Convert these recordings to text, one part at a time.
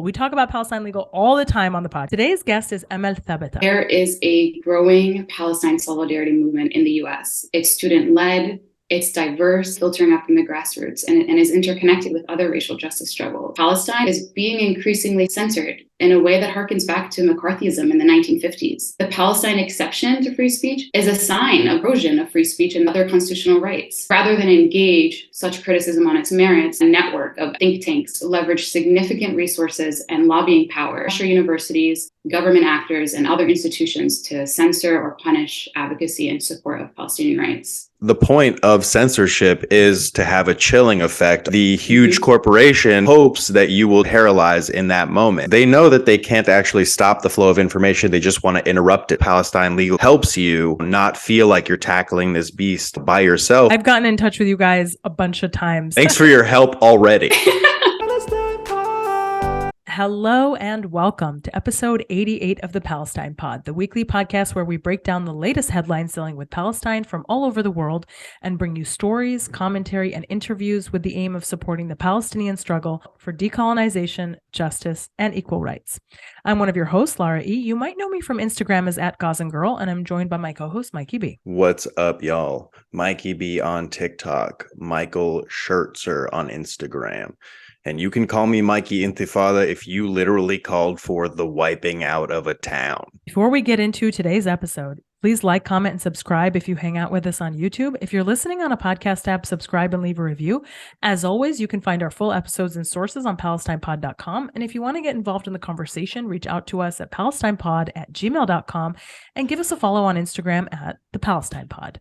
We talk about Palestine legal all the time on the pod. Today's guest is Amal Thabateh. There is a growing Palestine solidarity movement in the US. It's student-led, it's diverse, filtering up from the grassroots, and is interconnected with other racial justice struggles. Palestine is being increasingly censored in a way that harkens back to McCarthyism in the 1950s. The Palestine exception to free speech is a sign of erosion of free speech and other constitutional rights. Rather than engage such criticism on its merits, a network of think tanks leverage significant resources and lobbying power, pressure universities, government actors, and other institutions to censor or punish advocacy in support of Palestinian rights. The point of censorship is to have a chilling effect. The huge corporation hopes that you will paralyze in that moment. They know that they can't actually stop the flow of information. They just want to interrupt it. Palestine Legal helps you not feel like you're tackling this beast by yourself. I've gotten in touch with you guys a bunch of times. Thanks for your help already. Hello and welcome to episode 88 of the Palestine Pod, the weekly podcast where we break down the latest headlines dealing with Palestine from all over the world and bring you stories, commentary, and interviews with the aim of supporting the Palestinian struggle for decolonization, justice, and equal rights. I'm one of your hosts, Lara E. You might know me from Instagram as @GazanGirl, and I'm joined by my co-host, Mikey B. What's up, y'all? Mikey B on TikTok, Michael Schertzer on Instagram. And you can call me Mikey Intifada if you literally called for the wiping out of a town. Before we get into today's episode, please like, comment, and subscribe if you hang out with us on YouTube. If you're listening on a podcast app, subscribe and leave a review. As always, you can find our full episodes and sources on PalestinePod.com. And if you want to get involved in the conversation, reach out to us at PalestinePod@gmail.com and give us a follow on Instagram at the Palestine Pod.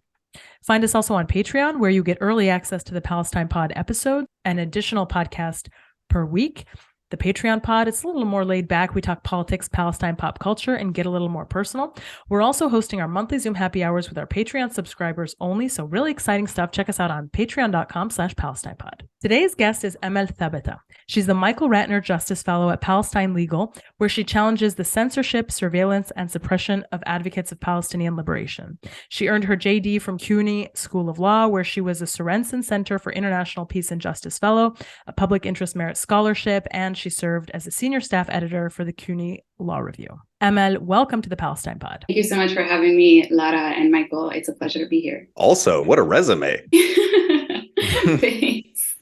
Find us also on Patreon, where you get early access to the Palestine Pod episode, an additional podcast per week. The Patreon Pod, it's a little more laid back. We talk politics, Palestine, pop culture, and get a little more personal. We're also hosting our monthly Zoom happy hours with our Patreon subscribers only. So really exciting stuff. Check us out on patreon.com/PalestinePod. Today's guest is Amal Thabateh. She's the Michael Ratner Justice Fellow at Palestine Legal, where she challenges the censorship, surveillance, and suppression of advocates of Palestinian liberation. She earned her JD from CUNY School of Law, where she was a Sorensen Center for International Peace and Justice Fellow, a Public Interest Merit Scholarship, and she served as a senior staff editor for the CUNY Law Review. Amal, welcome to the Palestine Pod. Thank you so much for having me, Lara and Michael. It's a pleasure to be here. Also, what a resume. Thanks.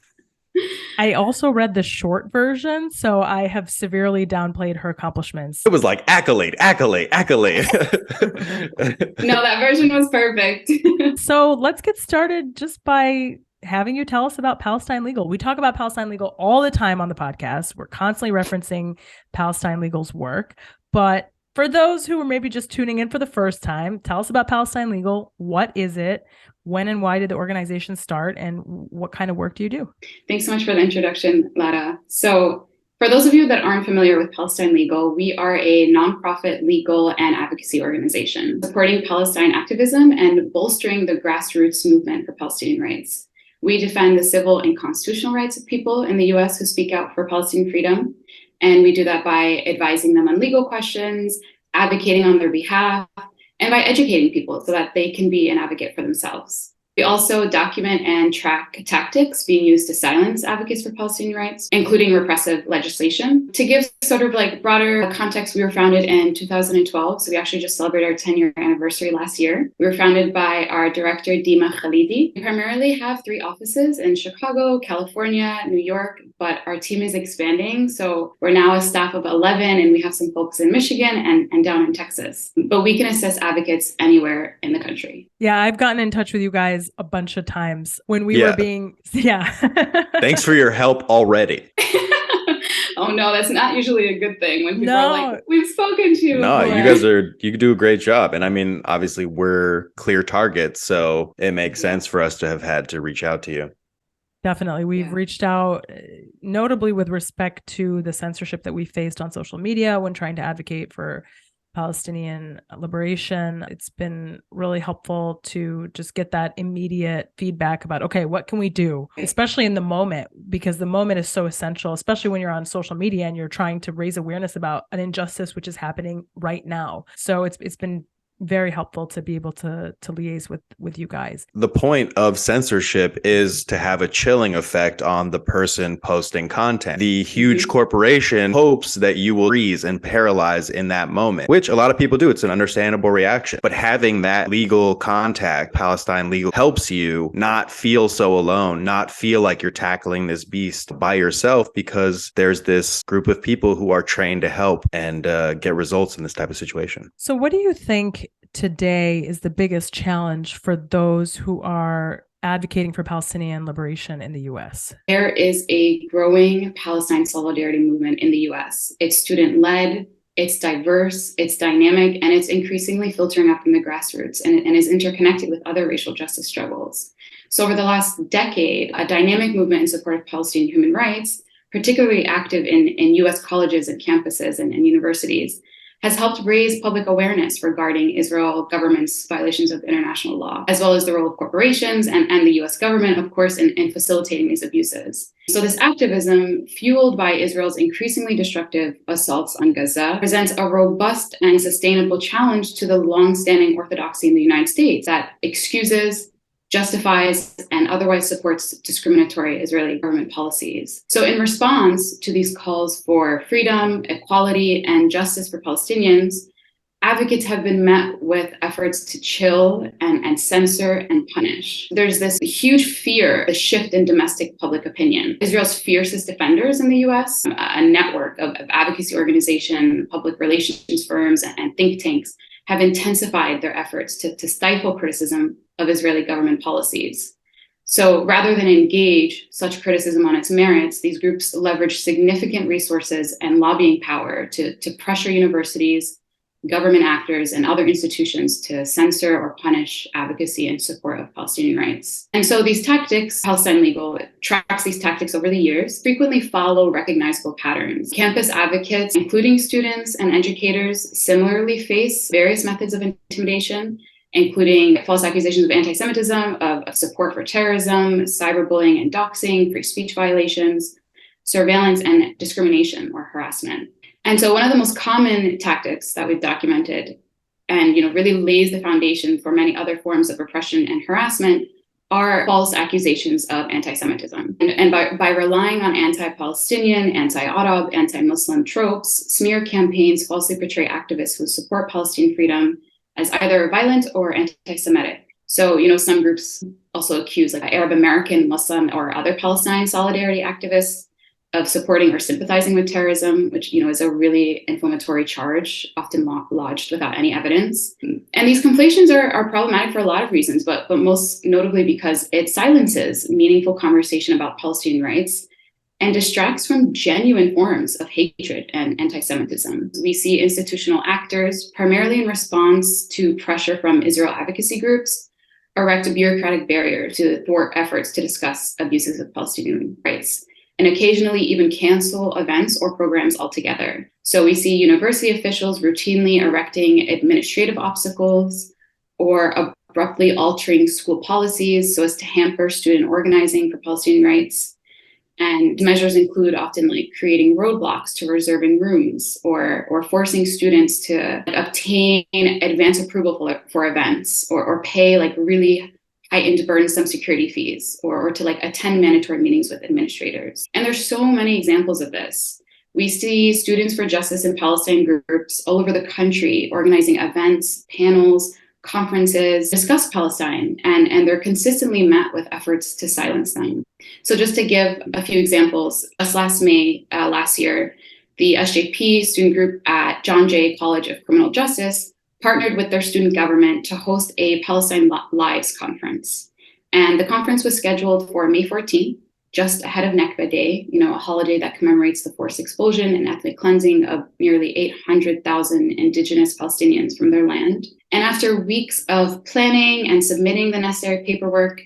I also read the short version, so I have severely downplayed her accomplishments. It was like accolade. No, that version was perfect. So let's get started just by having you tell us about Palestine Legal. We talk about Palestine Legal all the time on the podcast. We're constantly referencing Palestine Legal's work. But for those who are maybe just tuning in for the first time, tell us about Palestine Legal. What is it? When and why did the organization start? And what kind of work do you do? Thanks so much for the introduction, Lara. So for those of you that aren't familiar with Palestine Legal, we are a nonprofit legal and advocacy organization supporting Palestine activism and bolstering the grassroots movement for Palestinian rights. We defend the civil and constitutional rights of people in the US who speak out for Palestinian freedom. And we do that by advising them on legal questions, advocating on their behalf, and by educating people so that they can be an advocate for themselves. We also document and track tactics being used to silence advocates for Palestinian rights, including repressive legislation. To give sort of like broader context, we were founded in 2012, so we actually just celebrated our 10-year anniversary last year. We were founded by our director, Dima Khalidi. We primarily have 3 offices in Chicago, California, New York, but our team is expanding. So we're now a staff of 11, and we have some folks in Michigan and down in Texas. But we can assist advocates anywhere in the country. Yeah, I've gotten in touch with you guys a bunch of times when we were being, Thanks for your help already. Oh no, that's not usually a good thing when people are like, we've spoken to you. No, before. you do a great job. And I mean, obviously we're clear targets, so it makes sense for us to have had to reach out to you. Definitely. We've reached out, notably with respect to the censorship that we faced on social media when trying to advocate for Palestinian liberation. It's been really helpful to just get that immediate feedback about, okay, what can we do? Especially in the moment, because the moment is so essential, especially when you're on social media and you're trying to raise awareness about an injustice which is happening right now. So it's been very helpful to be able to liaise with you guys. The point of censorship is to have a chilling effect on the person posting content. The huge corporation hopes that you will freeze and paralyze in that moment, which a lot of people do. It's an understandable reaction. But having that legal contact, Palestine legal, helps you not feel so alone, not feel like you're tackling this beast by yourself, because there's this group of people who are trained to help and get results in this type of situation. So what do you think today is the biggest challenge for those who are advocating for Palestinian liberation in the U.S.? There is a growing Palestine solidarity movement in the U.S. It's student-led, it's diverse, it's dynamic, and it's increasingly filtering up from the grassroots and is interconnected with other racial justice struggles. So over the last decade, a dynamic movement in support of Palestinian human rights, particularly active in U.S. colleges and campuses and universities, has helped raise public awareness regarding Israel government's violations of international law, as well as the role of corporations and the US government, of course, in facilitating these abuses. So this activism, fueled by Israel's increasingly destructive assaults on Gaza, presents a robust and sustainable challenge to the longstanding orthodoxy in the United States that excuses, justifies, and otherwise supports discriminatory Israeli government policies. So in response to these calls for freedom, equality, and justice for Palestinians, advocates have been met with efforts to chill and censor and punish. There's this huge fear, a shift in domestic public opinion. Israel's fiercest defenders in the US, a network of advocacy organizations, public relations firms, and think tanks, have intensified their efforts to stifle criticism of Israeli government policies. So rather than engage such criticism on its merits, these groups leverage significant resources and lobbying power to pressure universities, government actors, and other institutions to censor or punish advocacy in support of Palestinian rights. And so these tactics, Palestine Legal tracks these tactics over the years, frequently follow recognizable patterns. Campus advocates, including students and educators, similarly face various methods of intimidation, including false accusations of anti-Semitism, of support for terrorism, cyberbullying and doxing, free speech violations, surveillance, and discrimination or harassment. And so one of the most common tactics that we've documented and really lays the foundation for many other forms of repression and harassment are false accusations of anti-Semitism. And by relying on anti-Palestinian, anti-Arab, anti-Muslim tropes, smear campaigns falsely portray activists who support Palestinian freedom as either violent or anti-Semitic. So, some groups also accuse Arab American, Muslim, or other Palestine solidarity activists of supporting or sympathizing with terrorism, which, is a really inflammatory charge, often lodged without any evidence. And these conflations are problematic for a lot of reasons, but most notably because it silences meaningful conversation about Palestinian rights and distracts from genuine forms of hatred and anti-Semitism. We see institutional actors, primarily in response to pressure from Israel advocacy groups, erect a bureaucratic barrier to thwart efforts to discuss abuses of Palestinian rights, and occasionally even cancel events or programs altogether. So we see university officials routinely erecting administrative obstacles or abruptly altering school policies so as to hamper student organizing for Palestinian rights. And measures include often creating roadblocks to reserving rooms or forcing students to obtain advance approval for events or pay really heightened burdensome security fees or to attend mandatory meetings with administrators. And there's so many examples of this. We see Students for Justice in Palestine groups all over the country organizing events, panels, conferences, discuss Palestine, and they're consistently met with efforts to silence them. So just to give a few examples, just last May, last year, the SJP student group at John Jay College of Criminal Justice partnered with their student government to host a Palestine Lives conference. And the conference was scheduled for May 14th, just ahead of Nakba Day, a holiday that commemorates the forced expulsion and ethnic cleansing of nearly 800,000 indigenous Palestinians from their land. And after weeks of planning and submitting the necessary paperwork,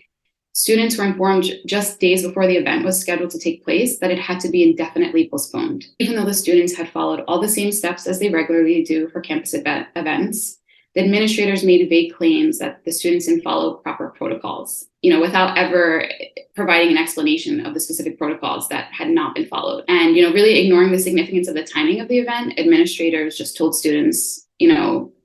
students were informed just days before the event was scheduled to take place that it had to be indefinitely postponed. Even though the students had followed all the same steps as they regularly do for campus events, the administrators made vague claims that the students didn't follow proper protocols, without ever providing an explanation of the specific protocols that had not been followed. And, really ignoring the significance of the timing of the event, administrators just told students,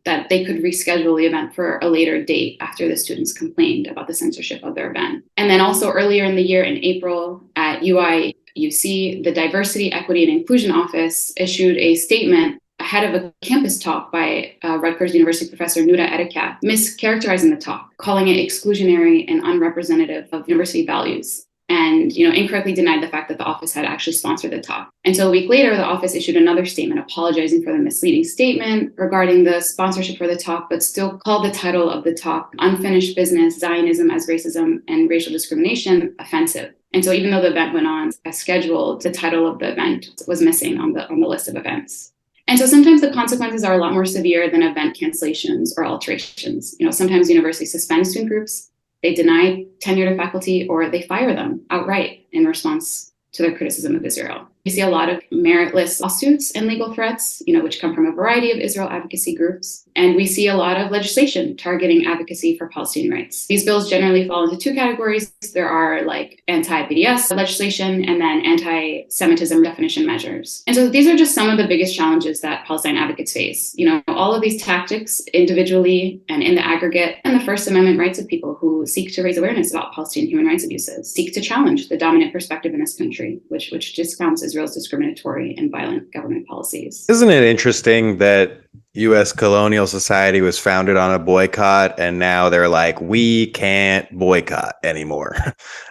that they could reschedule the event for a later date after the students complained about the censorship of their event. And then also earlier in the year, in April, at UC, the Diversity, Equity, and Inclusion Office issued a statement ahead of a campus talk by Rutgers University professor Nuda Edikat, mischaracterizing the talk, calling it exclusionary and unrepresentative of university values, and incorrectly denied the fact that the office had actually sponsored the talk. And so a week later, the office issued another statement apologizing for the misleading statement regarding the sponsorship for the talk, but still called the title of the talk, Unfinished Business, Zionism as Racism and Racial Discrimination, offensive. And so even though the event went on as scheduled, the title of the event was missing on the list of events. And so sometimes the consequences are a lot more severe than event cancellations or alterations. Sometimes universities suspend student groups, they deny tenure to faculty, or they fire them outright in response to their criticism of Israel. We see a lot of meritless lawsuits and legal threats, which come from a variety of Israel advocacy groups. And we see a lot of legislation targeting advocacy for Palestinian rights. These bills generally fall into two categories. There are like anti-BDS legislation and then anti-Semitism definition measures. And so these are just some of the biggest challenges that Palestine advocates face. All of these tactics individually and in the aggregate, and the First Amendment rights of people who seek to raise awareness about Palestinian human rights abuses, seek to challenge the dominant perspective in this country, which discounts Israel's discriminatory and violent government policies. Isn't it interesting that U.S. colonial society was founded on a boycott, and now they're like, we can't boycott anymore.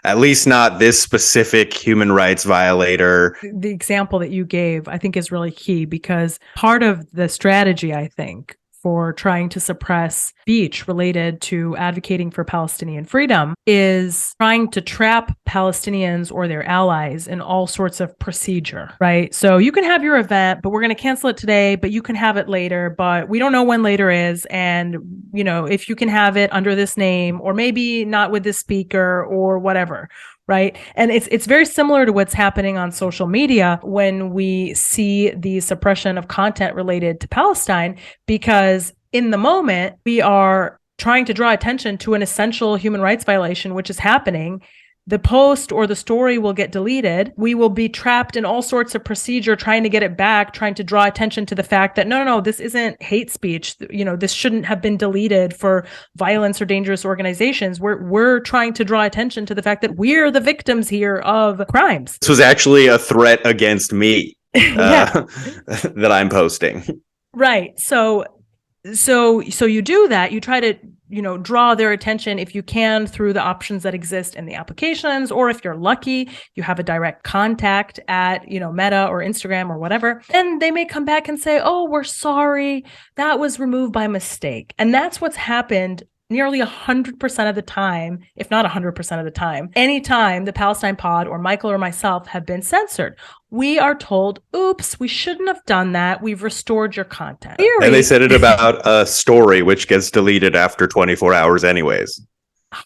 At least not this specific human rights violator. The example that you gave, I think, is really key, because part of the strategy, I think, for trying to suppress speech related to advocating for Palestinian freedom is trying to trap Palestinians or their allies in all sorts of procedure, right? So you can have your event, but we're going to cancel it today, but you can have it later, but we don't know when later is. And, if you can have it under this name, or maybe not with this speaker or whatever. Right. And it's very similar to what's happening on social media when we see the suppression of content related to Palestine, because in the moment we are trying to draw attention to an essential human rights violation, which is happening. The post or the story will get deleted. We will be trapped in all sorts of procedure trying to get it back, trying to draw attention to the fact that no, this isn't hate speech. This shouldn't have been deleted for violence or dangerous organizations. We're trying to draw attention to the fact that we're the victims here of crimes. This was actually a threat against me that I'm posting. Right. So you do that. You try to draw their attention if you can through the options that exist in the applications, or if you're lucky, you have a direct contact at, Meta or Instagram or whatever. And they may come back and say, oh, we're sorry, that was removed by mistake. And that's what's happened nearly 100% of the time, if not 100% of the time. Anytime the Palestine Pod or Michael or myself have been censored, we are told, oops, we shouldn't have done that. We've restored your content. And they said it about a story, which gets deleted after 24 hours anyways.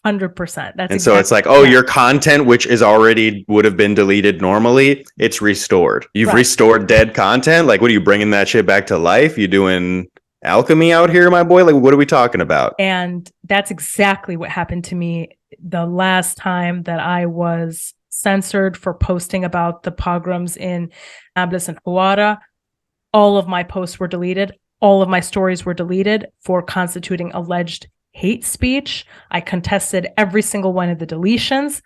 100%. So it's like, your content, which is already would have been deleted normally, it's restored. You've restored dead content. Like, what are you bringing that shit back to life? You doing alchemy out here, my boy? Like, what are we talking about? And that's exactly what happened to me the last time that I was censored for posting about the pogroms in Nablus and Hawara. All of my posts were deleted. All of my stories were deleted for constituting alleged hate speech. I contested every single one of the deletions.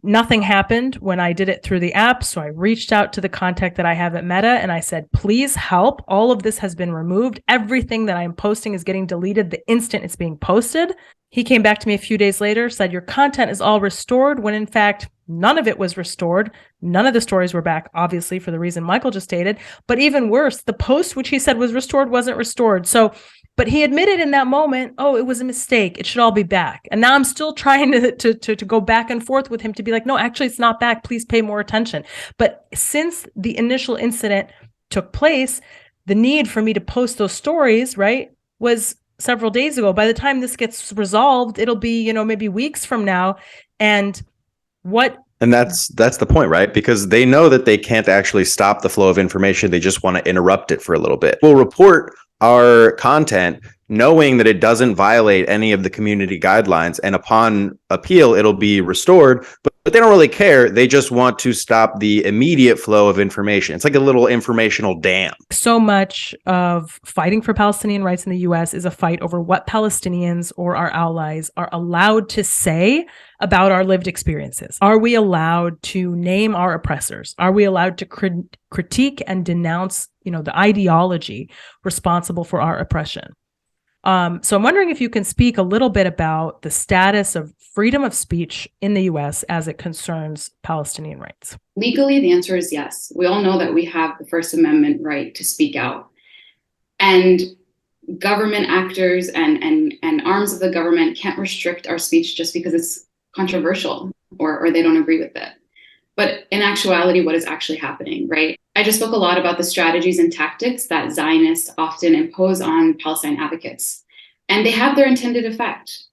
Nothing happened when I did it through the app. So I reached out to the contact that I have at Meta and I said, please help. All of this has been removed. Everything that I'm posting is getting deleted the instant it's being posted. He came back to me a few days later, said your content is all restored, when in fact, none of it was restored. None of the stories were back, obviously, for the reason Michael just stated. But even worse, the post, which he said was restored, wasn't restored. But he admitted in that moment, it was a mistake. It should all be back. And now I'm still trying to go back and forth with him to be like, no, actually, it's not back. Please pay more attention. But since the initial incident took place, the need for me to post those stories, right, was several days ago. By the time this gets resolved, it'll be, maybe weeks from now. And that's the point, right? Because they know that they can't actually stop the flow of information. They just want to interrupt it for a little bit. We'll report our content knowing that it doesn't violate any of the community guidelines, and upon appeal, it'll be restored. But they don't really care. They just want to stop the immediate flow of information. It's like a little informational dam. So much of fighting for Palestinian rights in the US is a fight over what Palestinians or our allies are allowed to say about our lived experiences. Are we allowed to name our oppressors? Are we allowed to critique and denounce, the ideology responsible for our oppression? So I'm wondering if you can speak a little bit about the status of freedom of speech in the US as it concerns Palestinian rights. Legally, the answer is yes. We all know that we have the First Amendment right to speak out. And government actors and arms of the government can't restrict our speech just because it's controversial or they don't agree with it. But in actuality, what is actually happening, right? I just spoke a lot about the strategies and tactics that Zionists often impose on Palestine advocates. And they have their intended effect,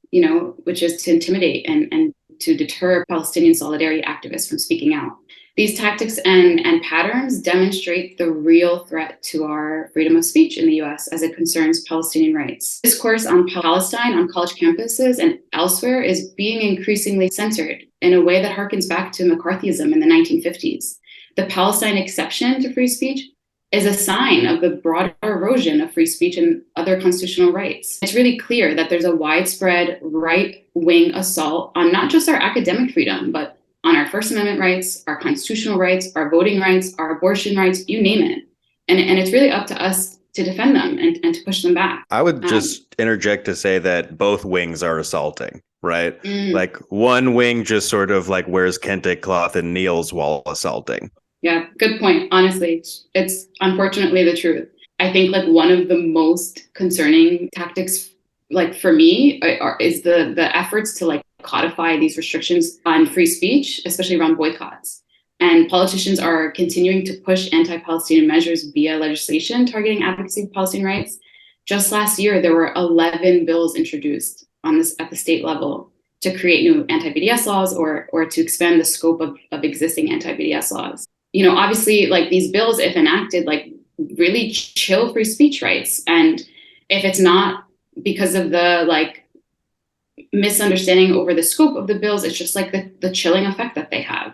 which is to intimidate and to deter Palestinian solidarity activists from speaking out. These tactics and patterns demonstrate the real threat to our freedom of speech in the US as it concerns Palestinian rights. Discourse on Palestine on college campuses and elsewhere is being increasingly censored in a way that harkens back to McCarthyism in the 1950s. The Palestine exception to free speech is a sign of the broader erosion of free speech and other constitutional rights. It's really clear that there's a widespread right-wing assault on not just our academic freedom, but on our First Amendment rights, our constitutional rights, our voting rights, our abortion rights, you name it. And it's really up to us to defend them and to push them back. I would just interject to say that both wings are assaulting, right? Like one wing just sort of like wears kente cloth and kneels while assaulting. Yeah, good point. Honestly, it's unfortunately the truth. I think like one of the most concerning tactics, like for me, is the efforts to like codify these restrictions on free speech, especially around boycotts. And politicians are continuing to push anti-Palestinian measures via legislation targeting advocacy of Palestinian rights. Just last year, there were 11 bills introduced on this at the state level to create new anti-BDS laws or to expand the scope of existing anti-BDS laws. Obviously, like these bills, if enacted, like really chill free speech rights. And if it's not because of the like misunderstanding over the scope of the bills, it's just like the chilling effect that they have.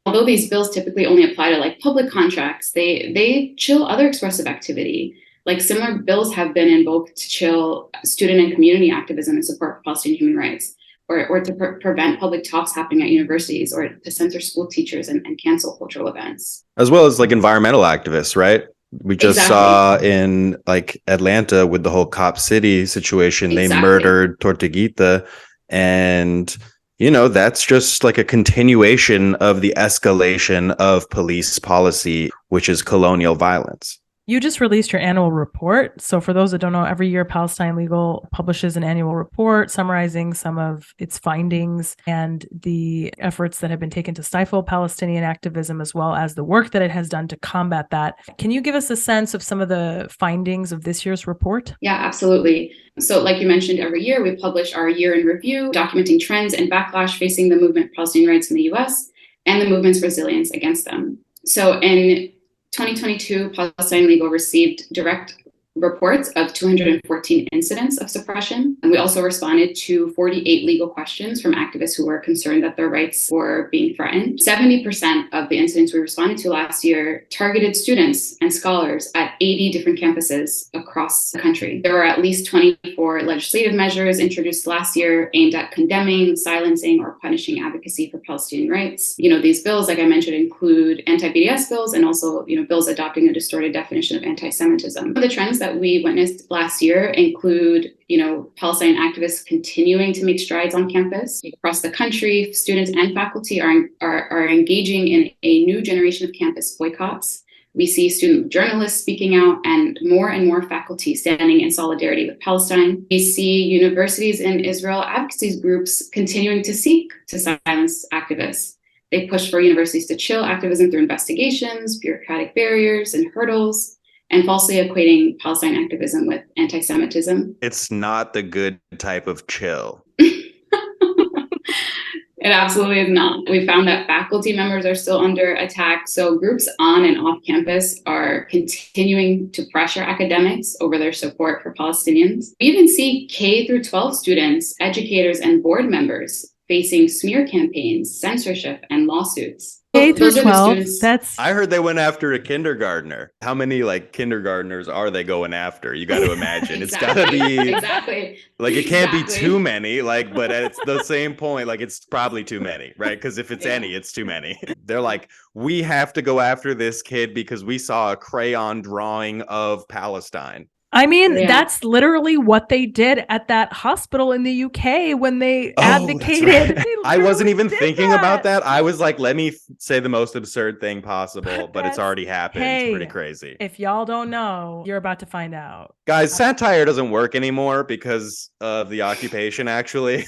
Although these bills typically only apply to like public contracts, they chill other expressive activity. Like similar bills have been invoked to chill student and community activism in support of Palestinian human rights, or to prevent public talks happening at universities, or to censor school teachers and cancel cultural events. As well as like environmental activists, right? We just saw in like Atlanta with the whole Cop City situation, they murdered Tortuguita. And, that's just like a continuation of the escalation of police policy, which is colonial violence. You just released your annual report. So for those that don't know, every year Palestine Legal publishes an annual report summarizing some of its findings and the efforts that have been taken to stifle Palestinian activism, as well as the work that it has done to combat that. Can you give us a sense of some of the findings of this year's report? Yeah, absolutely. So like you mentioned, every year we publish our year in review, documenting trends and backlash facing the movement for Palestinian rights in the US and the movement's resilience against them. So in 2022, Palestine Legal received direct reports of 214 incidents of suppression. And we also responded to 48 legal questions from activists who were concerned that their rights were being threatened. 70% of the incidents we responded to last year targeted students and scholars at 80 different campuses across the country. There were at least 24 legislative measures introduced last year aimed at condemning, silencing, or punishing advocacy for Palestinian rights. These bills, like I mentioned, include anti-BDS bills and also, bills adopting a distorted definition of anti-Semitism. The trends that we witnessed last year include, Palestinian activists continuing to make strides on campus. Across the country, students and faculty are engaging in a new generation of campus boycotts. We see student journalists speaking out and more faculty standing in solidarity with Palestine. We see universities and Israel advocacy groups continuing to seek to silence activists. They push for universities to chill activism through investigations, bureaucratic barriers, and hurdles, and falsely equating Palestine activism with anti-Semitism. It's not the good type of chill. It absolutely is not. We found that faculty members are still under attack. So groups on and off campus are continuing to pressure academics over their support for Palestinians. We even see K through 12 students, educators, and board members facing smear campaigns, censorship, and lawsuits. K through Those are the 12, students. that's I heard they went after a kindergartner. How many like kindergartners are they going after? You got to imagine. It's got to be exactly. like, it can't be Exactly. too many, like, but it's the same point. Like, it's probably too many, right? Because if it's Yeah. any, it's too many. They're like, we have to go after this kid because we saw a crayon drawing of Palestine. I mean, Yeah. that's literally what they did at that hospital in the UK when they Oh, that's advocated. right. They I wasn't literally even did thinking about that. I was like, let me say the most absurd thing possible, but it's That's- already happened. It's pretty hey. crazy. If y'all don't know, you're about to find out. Guys, satire doesn't work anymore because of the occupation, actually.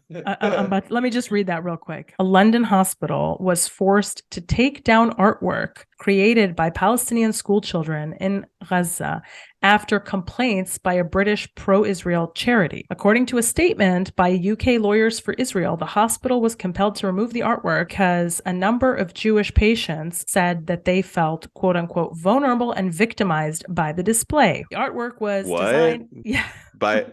Let me just read that real quick. A London hospital was forced to take down artwork created by Palestinian school children in Gaza after complaints by a British pro-Israel charity. According to a statement by UK Lawyers for Israel, the hospital was compelled to remove the artwork because a number of Jewish patients said that they felt, quote unquote, vulnerable and victimized by the display. The artwork was What? designed. Yeah. By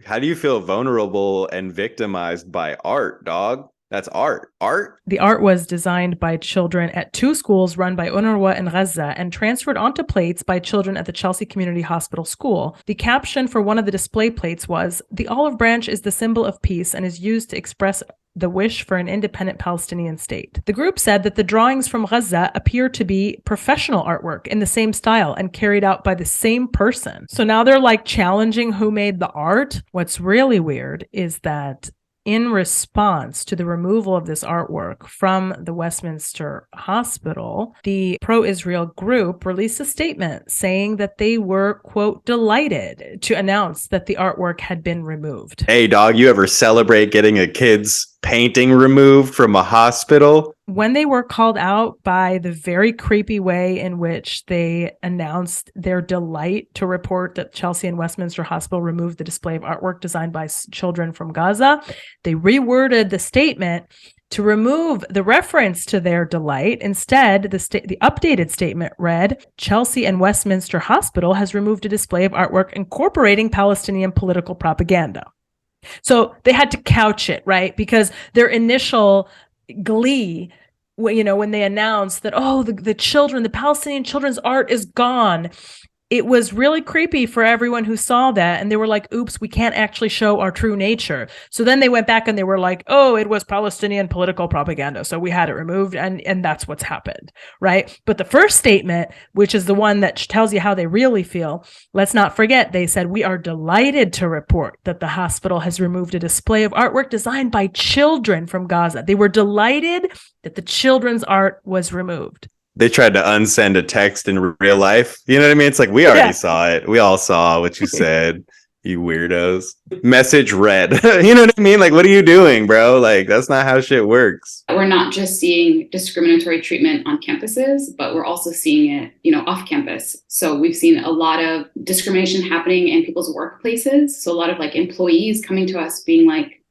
how do you feel vulnerable and victimized by art, dog? That's art. Art? The art was designed by children at two schools run by UNRWA in Gaza and transferred onto plates by children at the Chelsea Community Hospital School. The caption for one of the display plates was, "The olive branch is the symbol of peace and is used to express the wish for an independent Palestinian state." The group said that the drawings from Gaza appear to be professional artwork in the same style and carried out by the same person. So now they're like challenging who made the art. What's really weird is that in response to the removal of this artwork from the Westminster Hospital, the pro-Israel group released a statement saying that they were, quote, delighted to announce that the artwork had been removed. Hey, dog, you ever celebrate getting a kid's painting removed from a hospital? When they were called out by the very creepy way in which they announced their delight to report that Chelsea and Westminster Hospital removed the display of artwork designed by children from Gaza, they reworded the statement to remove the reference to their delight. Instead, the updated statement read, "Chelsea and Westminster Hospital has removed a display of artwork incorporating Palestinian political propaganda." So they had to couch it, right? Because their initial glee, when they announced that, oh, the Palestinian children's art is gone, it was really creepy for everyone who saw that. And they were like, oops, we can't actually show our true nature. So then they went back and they were like, oh, it was Palestinian political propaganda. So we had it removed. And that's what's happened, right? But the first statement, which is the one that tells you how they really feel, let's not forget, they said, "We are delighted to report that the hospital has removed a display of artwork designed by children from Gaza." They were delighted that the children's art was removed. They tried to unsend a text in real life. You know what I mean? It's like, we already saw it. We all saw what you said, you weirdos. Message read. You know what I mean? Like, what are you doing, bro? Like, that's not how shit works. We're not just seeing discriminatory treatment on campuses, but we're also seeing it, off campus. So we've seen a lot of discrimination happening in people's workplaces. So a lot of like employees coming to us being like,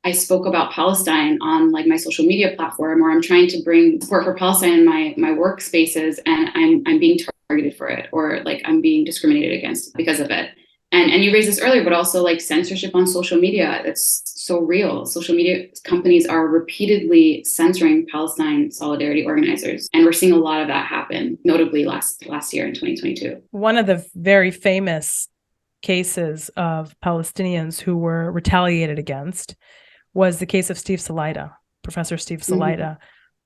I spoke about Palestine on like my social media platform, or I'm trying to bring support for Palestine in my workspaces, and I'm being targeted for it, or like I'm being discriminated against because of it. And you raised this earlier, but also like censorship on social media. That's so real. Social media companies are repeatedly censoring Palestine solidarity organizers. And we're seeing a lot of that happen, notably last year in 2022. One of the very famous cases of Palestinians who were retaliated against was the case of Steve Salaita, Professor Steve Salaita,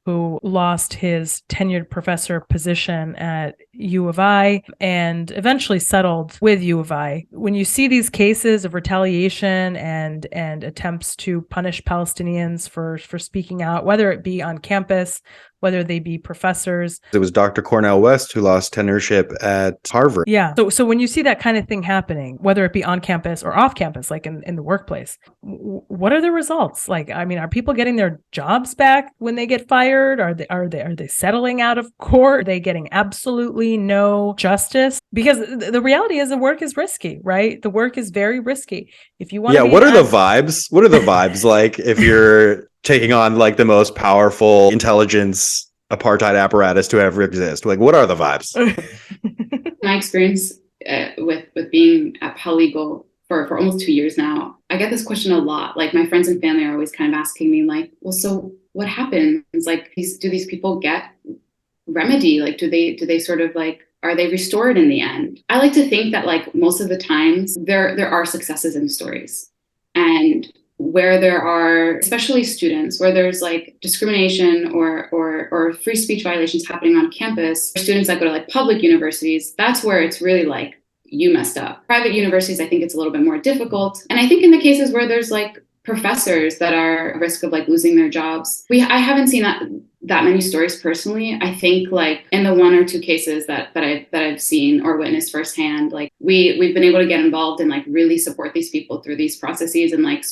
who lost his tenured professor position at U of I and eventually settled with U of I. When you see these cases of retaliation and attempts to punish Palestinians for speaking out, whether it be on campus, whether they be professors. It was Dr. Cornel West who lost tenureship at Harvard. Yeah. So when you see that kind of thing happening, whether it be on campus or off campus, like in the workplace, what are the results? Like, I mean, are people getting their jobs back when they get fired? Are they settling out of court? Are they getting absolutely absolutely no justice? Because the reality is the work is risky, right? The work is very risky. If you want to what are the vibes? What are the vibes like if you're taking on like the most powerful intelligence apartheid apparatus to ever exist? Like, what are the vibes? My experience with being at Legal for almost 2 years now, I get this question a lot. Like, my friends and family are always kind of asking me, like, well, so what happens? Like, do these people get remedy? Like, do they sort of like, are they restored in the end? I like to think that, like, most of the times there are successes in stories, and where there are, especially students, where there's like discrimination or free speech violations happening on campus, students that go to like public universities, that's where it's really like, you messed up. Private universities, I think it's a little bit more difficult. And I think in the cases where there's like professors that are at risk of like losing their jobs, I haven't seen that many stories personally. I think like in the 1 or 2 cases that I've seen or witnessed firsthand, like we've been able to get involved and like really support these people through these processes and like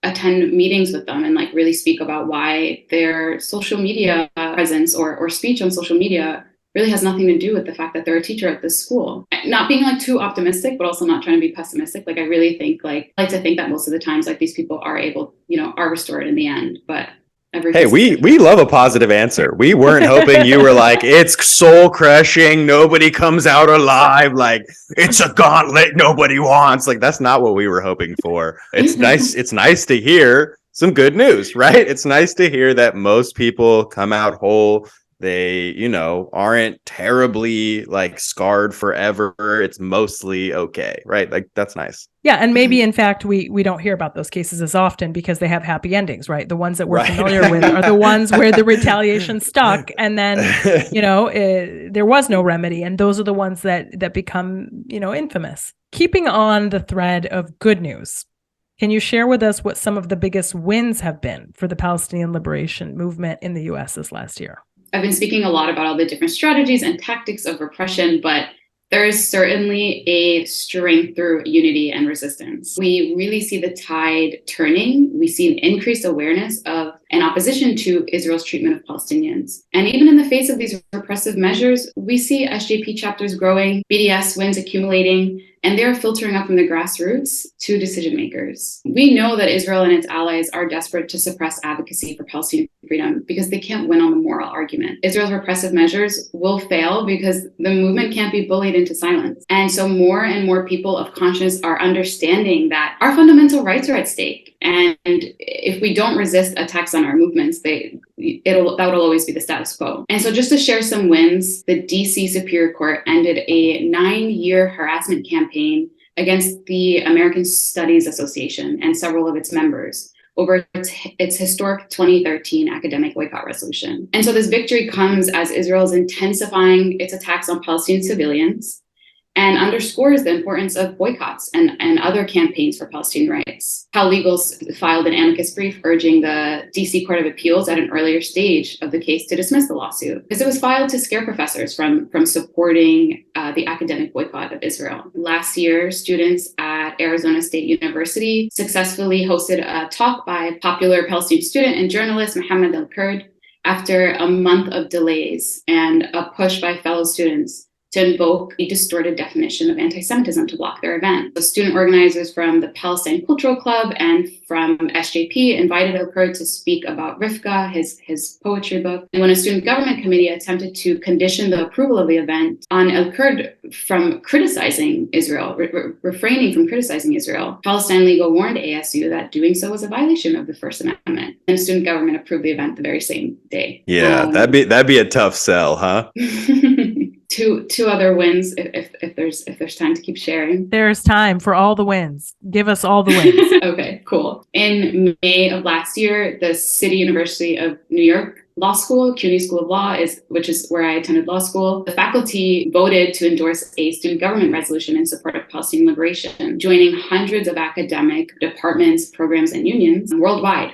attend meetings with them and like really speak about why their social media presence or speech on social media really has nothing to do with the fact that they're a teacher at this school. Not being like too optimistic, but also not trying to be pessimistic. Like, I really think I like to think that most of the times like these people are able, are restored in the end. But hey, we love a positive answer. We weren't hoping you were like, it's soul crushing, nobody comes out alive, like it's a gauntlet nobody wants. Like, that's not what we were hoping for. It's nice to hear some good news, right? It's nice to hear that most people come out whole. They, aren't terribly like scarred forever. It's mostly okay, right? Like, that's nice. Yeah. And maybe in fact, we don't hear about those cases as often because they have happy endings, right? The ones that we're familiar with are the ones where the retaliation stuck and then, there was no remedy. And those are the ones that become, infamous. Keeping on the thread of good news, can you share with us what some of the biggest wins have been for the Palestinian liberation movement in the U.S. this last year? I've been speaking a lot about all the different strategies and tactics of repression, but there is certainly a strength through unity and resistance. We really see the tide turning. We see an increased awareness of and opposition to Israel's treatment of Palestinians. And even in the face of these repressive measures, we see SJP chapters growing, BDS wins accumulating, and they're filtering up from the grassroots to decision makers. We know that Israel and its allies are desperate to suppress advocacy for Palestinian freedom because they can't win on the moral argument. Israel's repressive measures will fail because the movement can't be bullied into silence. And so more and more people of conscience are understanding that our fundamental rights are at stake. And if we don't resist attacks on our movements, that will always be the status quo. And so just to share some wins, the DC Superior Court ended a 9-year harassment campaign against the American Studies Association and several of its members over its historic 2013 academic boycott resolution. And so this victory comes as Israel is intensifying its attacks on Palestinian civilians and underscores the importance of boycotts and other campaigns for Palestinian rights. Legals filed an amicus brief urging the DC Court of Appeals at an earlier stage of the case to dismiss the lawsuit, because it was filed to scare professors from supporting the academic boycott of Israel. Last year, students at Arizona State University successfully hosted a talk by popular Palestinian student and journalist Mohammed El-Kurd after a month of delays and a push by fellow students to invoke a distorted definition of anti-Semitism to block their event. The student organizers from the Palestine Cultural Club and from SJP invited El-Kurd to speak about Rivka, his poetry book. And when a student government committee attempted to condition the approval of the event on El-Kurd from criticizing Israel, refraining from criticizing Israel, Palestine Legal warned ASU that doing so was a violation of the First Amendment. And student government approved the event the very same day. Yeah, that'd be a tough sell, huh? Two other wins, if there's time to keep sharing. There's time for all the wins. Give us all the wins. Okay, cool. In May of last year, the City University of New York Law School, CUNY School of Law, which is where I attended law school, the faculty voted to endorse a student government resolution in support of Palestinian liberation, joining hundreds of academic departments, programs, and unions worldwide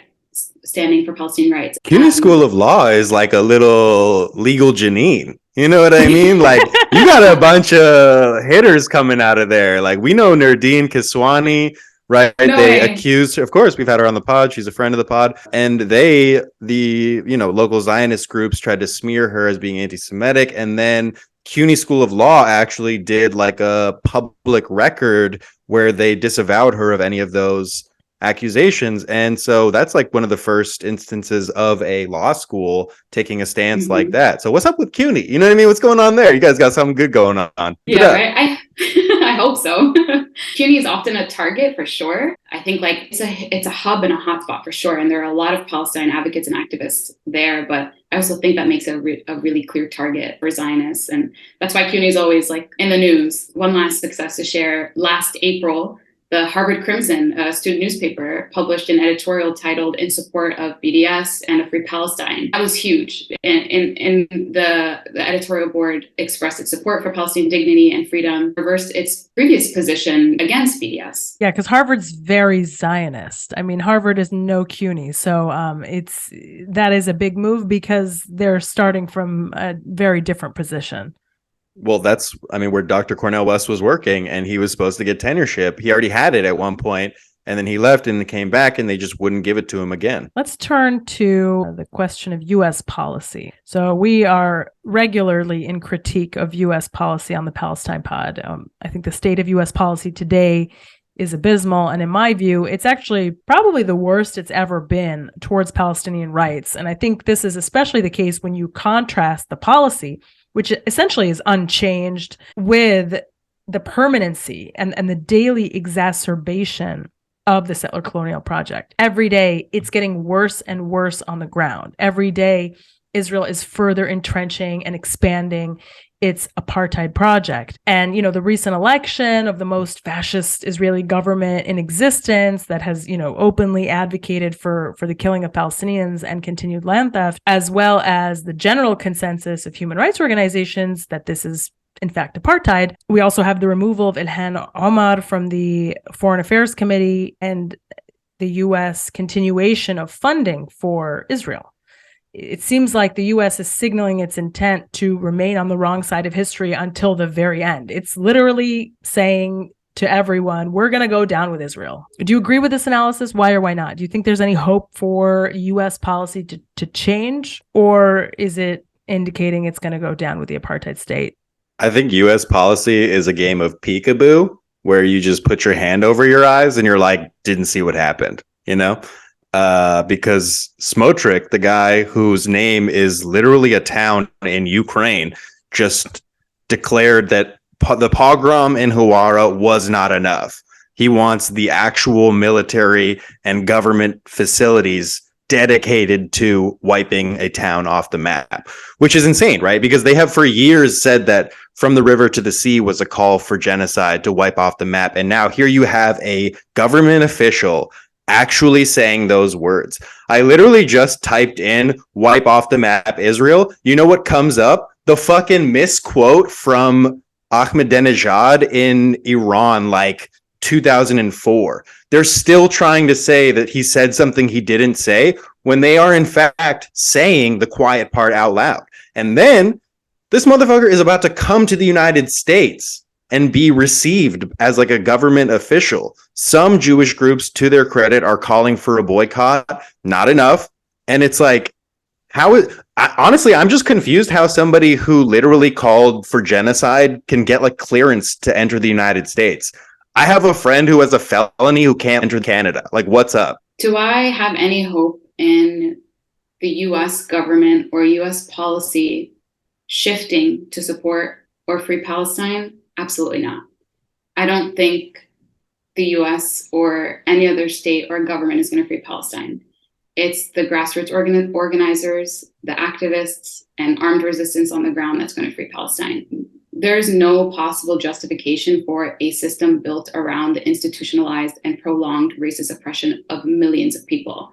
standing for Palestinian rights. CUNY School of Law is like a little legal Janine. You know what I mean? Like, you got a bunch of hitters coming out of there. Like, we know Nerdine Kiswani, right? No they way. accused, of course, we've had her on the pod. She's a friend of the pod. And the local Zionist groups tried to smear her as being anti-Semitic. And then CUNY School of Law actually did like a public record where they disavowed her of any of those accusations. And so that's like one of the first instances of a law school taking a stance like that. So what's up with CUNY? You know what I mean? What's going on there? You guys got something good going on. Yeah, right. I hope so. CUNY is often a target for sure. I think like it's a hub and a hotspot for sure. And there are a lot of Palestine advocates and activists there, but I also think that makes it a really clear target for Zionists. And that's why CUNY is always like in the news. One last success to share. Last April, the Harvard Crimson, a student newspaper, published an editorial titled "In Support of BDS and a Free Palestine." That was huge. And the editorial board expressed its support for Palestinian dignity and freedom, reversed its previous position against BDS. Yeah, because Harvard's very Zionist. I mean, Harvard is no CUNY, so that is a big move because they're starting from a very different position. Well, that's, I mean, where Dr. Cornel West was working, and he was supposed to get tenureship. He already had it at one point, and then he left and came back, and they just wouldn't give it to him again. Let's turn to the question of U.S. policy. So we are regularly in critique of U.S. policy on the Palestine Pod. I think the state of U.S. policy today is abysmal. And in my view, it's actually probably the worst it's ever been towards Palestinian rights. And I think this is especially the case when you contrast the policy, which essentially is unchanged, with the permanency and the daily exacerbation of the settler colonial project. Every day, it's getting worse and worse on the ground. Every day, Israel is further entrenching and expanding its apartheid project. And, you know, the recent election of the most fascist Israeli government in existence that has, you know, openly advocated for the killing of Palestinians and continued land theft, as well as the general consensus of human rights organizations that this is in fact apartheid. We also have the removal of Ilhan Omar from the Foreign Affairs Committee and the U.S. continuation of funding for Israel. It seems like the U.S. is signaling its intent to remain on the wrong side of history until the very end. It's literally saying to everyone, we're going to go down with Israel. Do you agree with this analysis? Why or why not? Do you think there's any hope for U.S. policy to change, or is it indicating it's going to go down with the apartheid state? I think U.S. policy is a game of peekaboo, where you just put your hand over your eyes and you're like, didn't see what happened, you know? Because Smotrich, the guy whose name is literally a town in Ukraine, just declared that the pogrom in Hawara was not enough. He wants the actual military and government facilities dedicated to wiping a town off the map, which is insane, right? Because they have for years said that From the River to the Sea was a call for genocide to wipe off the map. And now here you have a government official actually saying those words. I literally just typed in wipe off the map Israel. You know what comes up? The fucking misquote from Ahmadinejad in Iran, like 2004. They're still trying to say that he said something he didn't say when they are in fact saying the quiet part out loud. And then this motherfucker is about to come to the United States and be received as like a government official. Some Jewish groups, to their credit, are calling for a boycott. Not enough. And it's like, honestly, I'm just confused how somebody who literally called for genocide can get like clearance to enter the United States. I have a friend who has a felony who can't enter Canada. Like, what's up? Do I have any hope in the U.S. government or U.S. policy shifting to support or free Palestine? Absolutely not. I don't think the U.S. or any other state or government is going to free Palestine. It's the grassroots organizers, the activists, and armed resistance on the ground that's going to free Palestine. There's no possible justification for a system built around the institutionalized and prolonged racist oppression of millions of people.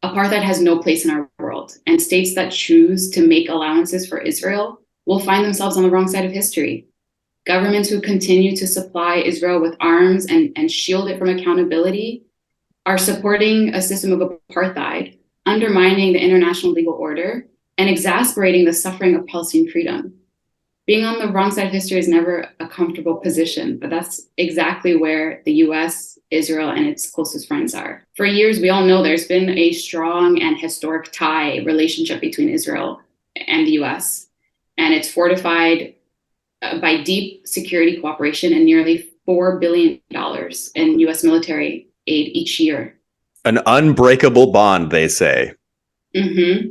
Apartheid has no place in our world, and states that choose to make allowances for Israel will find themselves on the wrong side of history. Governments who continue to supply Israel with arms and shield it from accountability are supporting a system of apartheid, undermining the international legal order, and exasperating the suffering of Palestinian freedom. Being on the wrong side of history is never a comfortable position, but that's exactly where the US, Israel, and its closest friends are. For years, we all know there's been a strong and historic relationship between Israel and the US, and it's fortified by deep security cooperation and nearly $4 billion in U.S. military aid each year. An unbreakable bond, they say. Mm-hmm.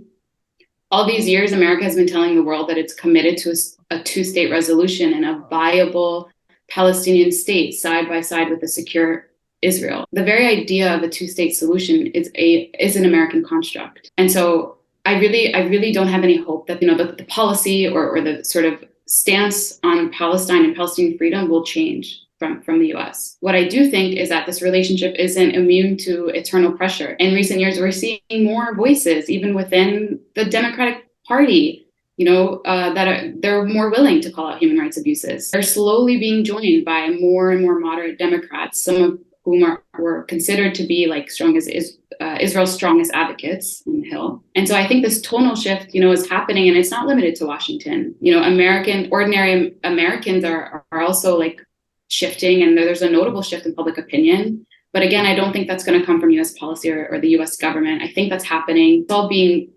All these years, America has been telling the world that it's committed to a two-state resolution and a viable Palestinian state side by side with a secure Israel. The very idea of a two-state solution is an American construct. And so I really don't have any hope that, the policy or the sort of stance on Palestine and Palestinian freedom will change from the US. What I do think is that this relationship isn't immune to eternal pressure. In recent years, we're seeing more voices, even within the Democratic Party, they're more willing to call out human rights abuses. They're slowly being joined by more and more moderate Democrats, some of whom were considered to be like Israel's strongest advocates on the Hill. And so I think this tonal shift, is happening, and it's not limited to Washington. Ordinary Americans are also like shifting, and there's a notable shift in public opinion. But again, I don't think that's going to come from U.S. policy or the U.S. government. I think that's happening. It's all being,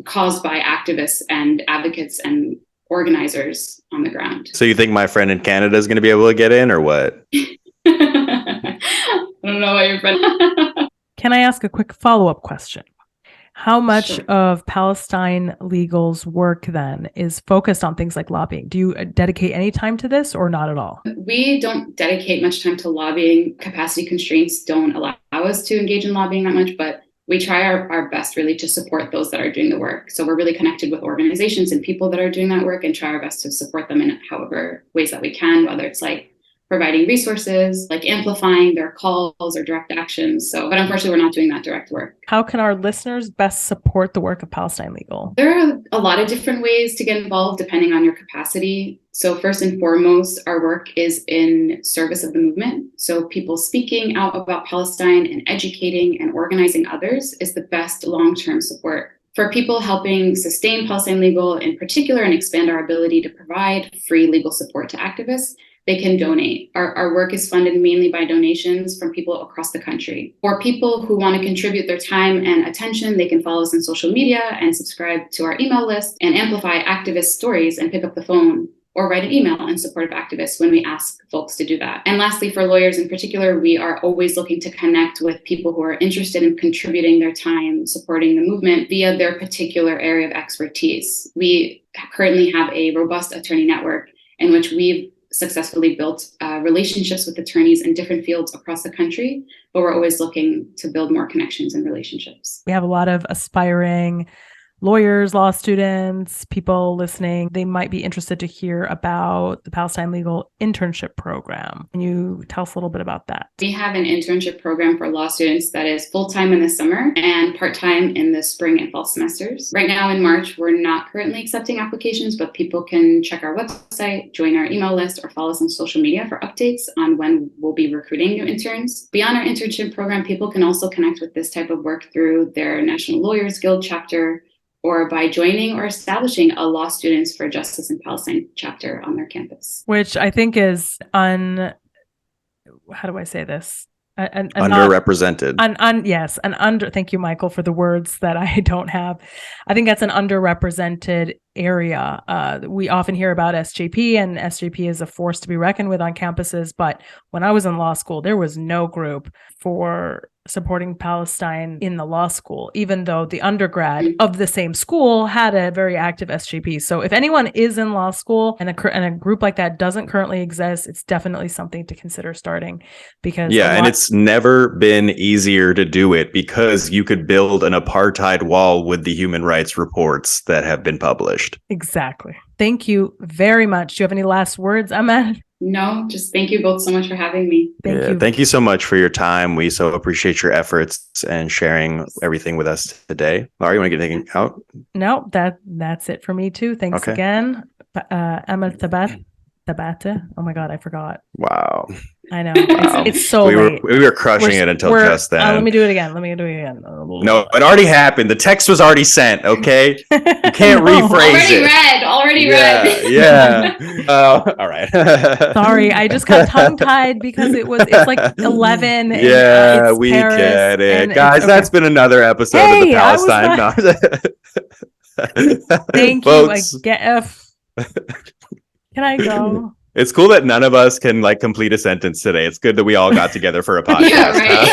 caused by activists and advocates and organizers on the ground. So you think my friend in Canada is going to be able to get in, or what? I don't know what your friend. Can I ask a quick follow-up question? How much Sure. of Palestine Legal's work then is focused on things like lobbying? Do you dedicate any time to this or not at all? We don't dedicate much time to lobbying. Capacity constraints don't allow us to engage in lobbying that much, but we try our best really to support those that are doing the work. So we're really connected with organizations and people that are doing that work and try our best to support them in however ways that we can, whether it's like providing resources, like amplifying their calls or direct actions. But unfortunately, we're not doing that direct work. How can our listeners best support the work of Palestine Legal? There are a lot of different ways to get involved depending on your capacity. So first and foremost, our work is in service of the movement. So people speaking out about Palestine and educating and organizing others is the best long-term support. For people helping sustain Palestine Legal in particular and expand our ability to provide free legal support to activists, they can donate. Our work is funded mainly by donations from people across the country. For people who want to contribute their time and attention, they can follow us on social media and subscribe to our email list and amplify activist stories and pick up the phone or write an email in support of activists when we ask folks to do that. And lastly, for lawyers in particular, we are always looking to connect with people who are interested in contributing their time, supporting the movement via their particular area of expertise. We currently have a robust attorney network in which we've successfully built relationships with attorneys in different fields across the country, but we're always looking to build more connections and relationships. We have a lot of aspiring lawyers, law students, people listening. They might be interested to hear about the Palestine Legal Internship Program. Can you tell us a little bit about that? We have an internship program for law students that is full-time in the summer and part-time in the spring and fall semesters. Right now in March, we're not currently accepting applications, but people can check our website, join our email list, or follow us on social media for updates on when we'll be recruiting new interns. Beyond our internship program, people can also connect with this type of work through their National Lawyers Guild chapter, or by joining or establishing a Law Students for Justice in Palestine chapter on their campus. Which I think is how do I say this? Underrepresented. Thank you, Michael, for the words that I don't have. I think that's an underrepresented area. We often hear about SJP, and SJP is a force to be reckoned with on campuses. But when I was in law school, there was no group for supporting Palestine in the law school, even though the undergrad of the same school had a very active SJP. So if anyone is in law school and a group like that doesn't currently exist, it's definitely something to consider starting. Because and it's never been easier to do it because you could build an apartheid wall with the human rights reports that have been published. Exactly. Thank you very much. Do you have any last words, Amal? No, just thank you both so much for having me. Thank you so much for your time. We so appreciate your efforts and sharing everything with us today. Lara, you want to get anything out? No, that's it for me too. Thanks again. Amal Thabateh. Oh my God, I forgot. Wow. I know. It's so late. We were crushing it until just then. Let me do it again. No, it already happened. The text was already sent, okay? You can't rephrase it. Already read. Yeah. All right. Sorry, I just got tongue-tied because it's like 11. Yeah, we Paris, get it. Guys, that's been another episode of the Palestine. Thank Folks. you. Can I go? It's cool that none of us can like complete a sentence today. It's good that we all got together for a podcast. Yeah, right.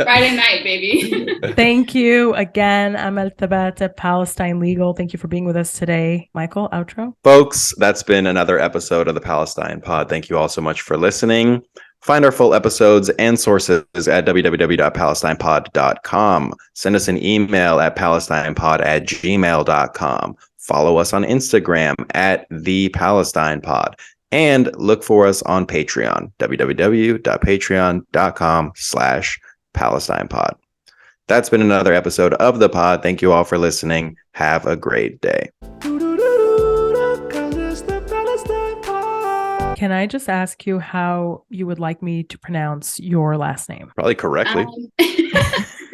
Friday night, baby. Thank you again, Amal Thabateh, Palestine Legal. Thank you for being with us today. Michael, outro. Folks, that's been another episode of the Palestine Pod. Thank you all so much for listening. Find our full episodes and sources at www.palestinepod.com. Send us an email at palestinepod@gmail.com. Follow us on Instagram at The Palestine Pod. And look for us on Patreon, www.patreon.com/PalestinePod. That's been another episode of the pod. Thank you all for listening. Have a great day. Can I just ask you how you would like me to pronounce your last name? Probably correctly.